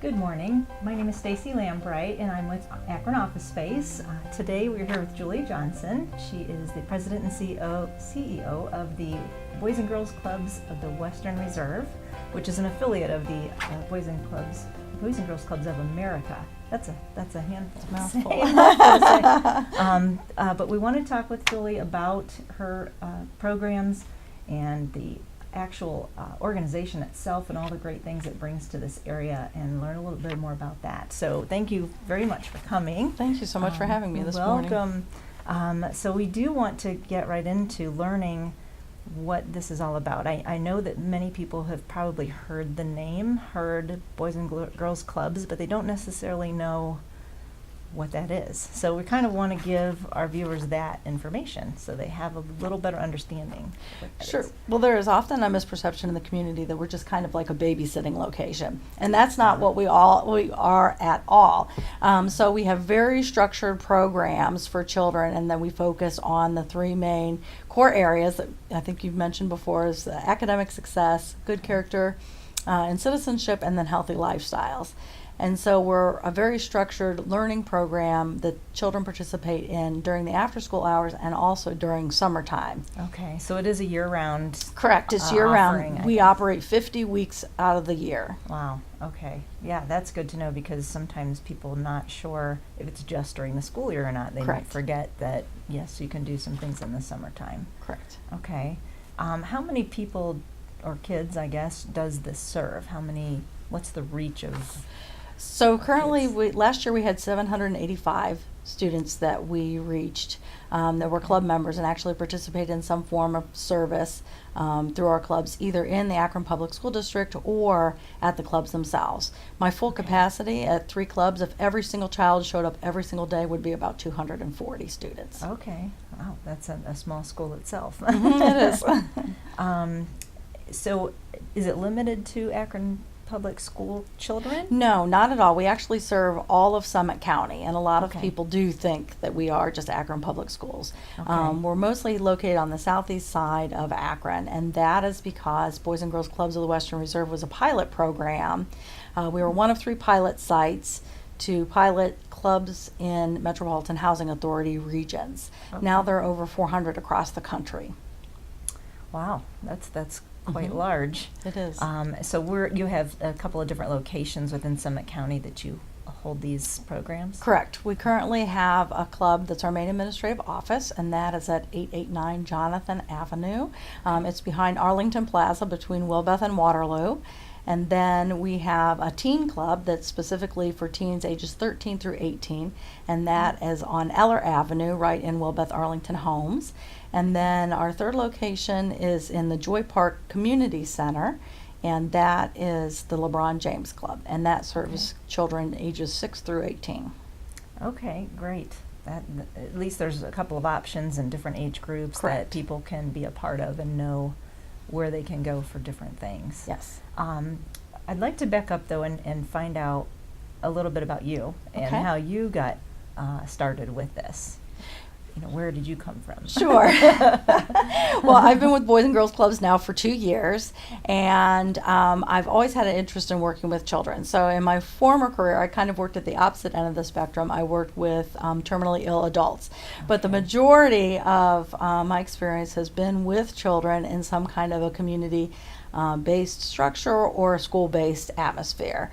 Good morning. My name is Staci Lambright and I'm with Akron Office Space. Today we're here with Julie Johnson. She is the President and CEO of the Boys and Girls Clubs of the Western Reserve, which is an affiliate of the Boys and Girls Clubs of America. That's a handful. Mouthful. But we want to talk with Julie about her programs and the actual organization itself and all the great things it brings to this area, and learn a little bit more about that. So thank you very much for coming. Thank you so much for having me this morning. Welcome. So we do want to get right into learning what this is all about. I know that many people have probably heard the name, heard Boys and Girls Clubs, but they don't necessarily know what that is. So we kind of want to give our viewers that information so they have a little better understanding. Sure. Well, there is often a misperception in the community that we're just kind of like a babysitting location, and that's not what we are at all. So we have very structured programs for children, and then we focus on the three main core areas that I think you've mentioned before: is academic success, good character, and citizenship, and then healthy lifestyles. And so we're a very structured learning program that children participate in during the after-school hours and also during summertime. Okay, so it is a year-round. Correct, it's year-round. We operate 50 weeks out of the year. Wow, okay. Yeah, that's good to know, because sometimes people are not sure if it's just during the school year or not. They might forget that, yes, you can do some things in the summertime. Correct. Okay. How many people, or kids, I guess, does this serve? What's the reach of? So currently, last year we had 785 students that we reached that were club members and actually participated in some form of service through our clubs, either in the Akron Public School District or at the clubs themselves. My full capacity at 3 clubs, if every single child showed up every single day, would be about 240 students. Okay, wow, that's a small school itself. It is. So is it limited to Akron Public School children? No, not at all. We actually serve all of Summit County, and a lot of people do think that we are just Akron Public Schools. Okay. We're mostly located on the southeast side of Akron, and that is because Boys and Girls Clubs of the Western Reserve was a pilot program. We were one of 3 pilot sites to pilot clubs in Metropolitan Housing Authority regions. Okay. Now there are over 400 across the country. Wow, that's quite large. It is. So you have a couple of different locations within Summit County that you hold these programs? Correct. We currently have a club that's our main administrative office, and that is at 889 Jonathan Avenue. It's behind Arlington Plaza between Wilbeth and Waterloo. And then we have a teen club that's specifically for teens ages 13 through 18, and that is on Eller Avenue, right in Wilbeth Arlington Homes. And then our third location is in the Joy Park Community Center, and that is the LeBron James Club, and that serves children ages 6 through 18. Okay, great. At least there's a couple of options in different age groups that people can be a part of and know where they can go for different things. Yes. I'd like to back up though and find out a little bit about you and how you got started with this. You know, where did you come from? Sure. Well, I've been with Boys and Girls Clubs now for 2 years, and I've always had an interest in working with children. So in my former career, I kind of worked at the opposite end of the spectrum. I worked with terminally ill adults. But the majority of my experience has been with children in some kind of a community-based structure or a school-based atmosphere.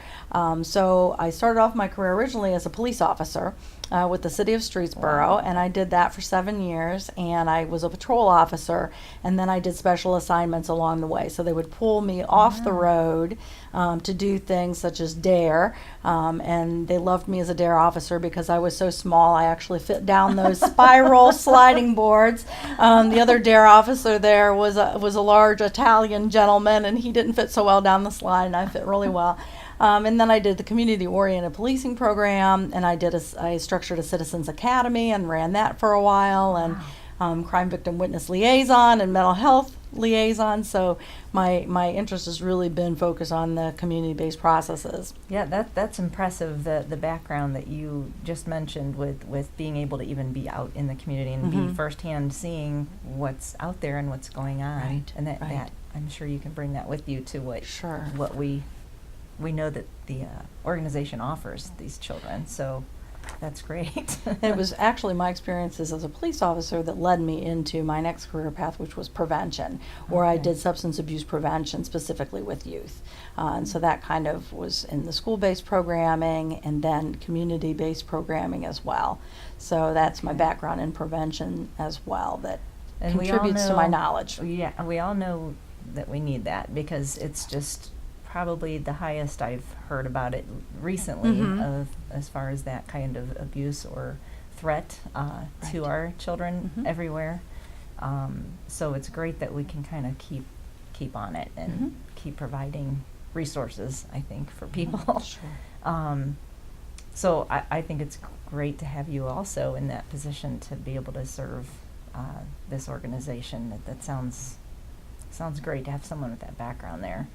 So I started off my career originally as a police officer with the city of Streetsboro, and I did that for 7 years, and I was a patrol officer, and then I did special assignments along the way. So they would pull me off the road to do things such as DARE, and they loved me as a DARE officer because I was so small. I actually fit down those spiral sliding boards. The other DARE officer there was a large Italian gentleman, and he didn't fit so well down the slide, and I fit really well. And then I did the community-oriented policing program, and I structured a citizens academy and ran that for a while, and crime victim witness liaison and mental health liaison. So my interest has really been focused on the community-based processes. Yeah, that's impressive, the background that you just mentioned with being able to even be out in the community and be firsthand seeing what's out there and what's going on. Right, And that I'm sure you can bring that with you to what we we know that the organization offers these children, so that's great. And it was actually my experiences as a police officer that led me into my next career path, which was prevention, where I Okay. did substance abuse prevention specifically with youth. And so that kind of was in the school-based programming and then community-based programming as well. So that's my Okay. background in prevention as well that And we all contributes to my know- knowledge. Yeah, we all know that we need that because it's just probably the highest I've heard about it recently Mhm. of as far as that kind of abuse or threat to Right. our children Mhm. everywhere. So it's great that we can kind of keep on it and Mhm. keep providing resources, I think, for people. Sure. So I think it's great to have you also in that position to be able to serve this organization. That sounds great to have someone with that background there.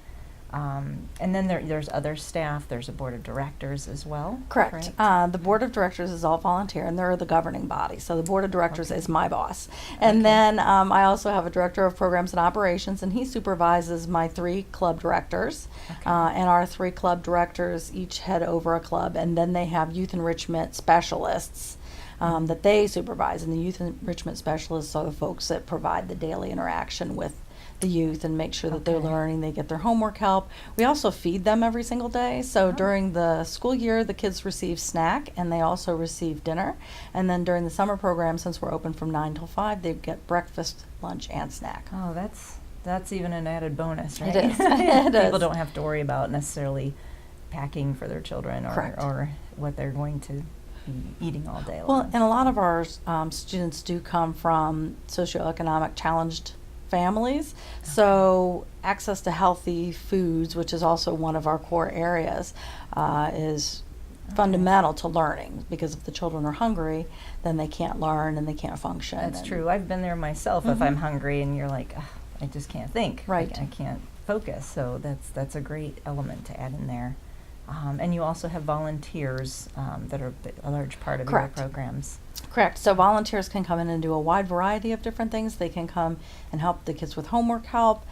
And then there's other staff. There's a board of directors as well. Correct. The board of directors is all volunteer, and they're the governing body. So the board of directors Okay. is my boss. And Okay. then I also have a director of programs and operations, and he supervises my 3 club directors. Okay. And our 3 club directors each head over a club, and then they have youth enrichment specialists that they supervise. And the youth enrichment specialists are the folks that provide the daily interaction with the youth and make sure that they're Okay. learning, they get their homework help. We also feed them every single day. So Oh. during the school year, the kids receive snack and they also receive dinner. And then during the summer program, since we're open from 9 till 5, they get breakfast, lunch, and snack. Oh, that's even an added bonus, right? It is. It People is. don't have to worry about necessarily packing for their children Correct. or what they're going to be eating all day Well, long. and a lot of our students do come from socioeconomic challenged families, so access to healthy foods, which is also one of our core areas, is Okay. fundamental to learning, because if the children are hungry, then they can't learn and they can't function. That's and- true. I've been there myself. If Mhm. I'm hungry and you're like, "Ugh, I just can't think. Right. I can't focus. So that's a great element to add in there. And you also have volunteers that are a large part of Correct. your programs. Correct. So volunteers can come in and do a wide variety of different things. They can come and help the kids with homework help.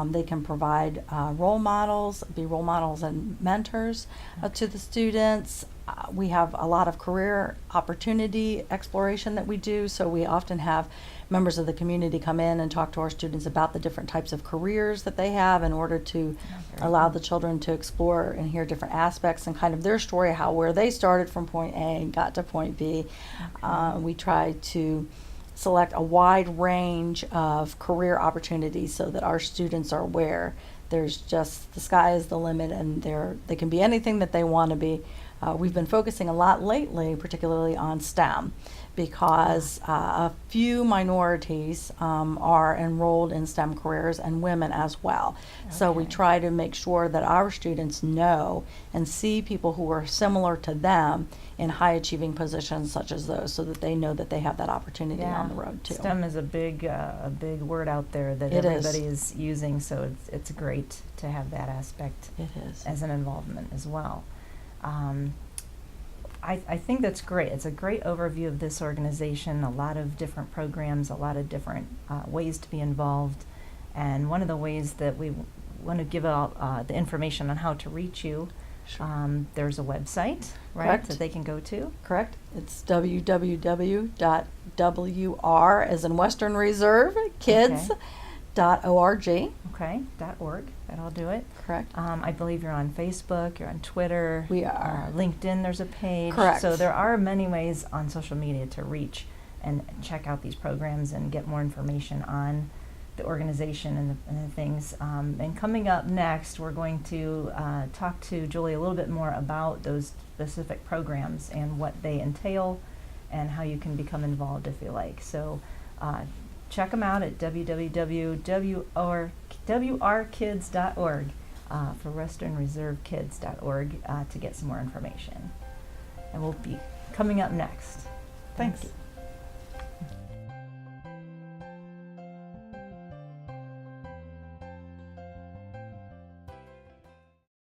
They can provide role models, be role models and mentors to the students. We have a lot of career opportunity exploration that we do, so we often have members of the community come in and talk to our students about the different types of careers that they have in order to very allow good. the children to explore and hear different aspects and kind of their story, where they started from point A and got to point B. We try to select a wide range of career opportunities so that our students are aware there's just the sky is the limit and they can be anything that they want to be. We've been focusing a lot lately, particularly on STEM, because a few minorities are enrolled in STEM careers and women as well. So we Okay. try to make sure that our students know and see people who are similar to them in high achieving positions such as those, so that they know that they have that opportunity on the road too. STEM is a big word out there that It is. everybody is using, so it's great to have that aspect It is. as an involvement as well. I think that's great. It's a great overview of this organization, a lot of different programs, a lot of different ways to be involved. And one of the ways that we want to give out the information on how to reach you, there's a website, right, Correct. that they can go to. Correct. It's www.wr, as in Western Reserve, kids.org. Okay, .org. That'll do it. Correct. I believe you're on Facebook, you're on Twitter. We are. LinkedIn, there's a page. Correct. So there are many ways on social media to reach and check out these programs and get more information on the organization and the things. And coming up next, we're going to talk to Julie a little bit more about those specific programs and what they entail and how you can become involved if you like. So check them out at www.wrkids.org for westernreservekids.org to get some more information. And we'll be coming up next. Thanks. Thank you.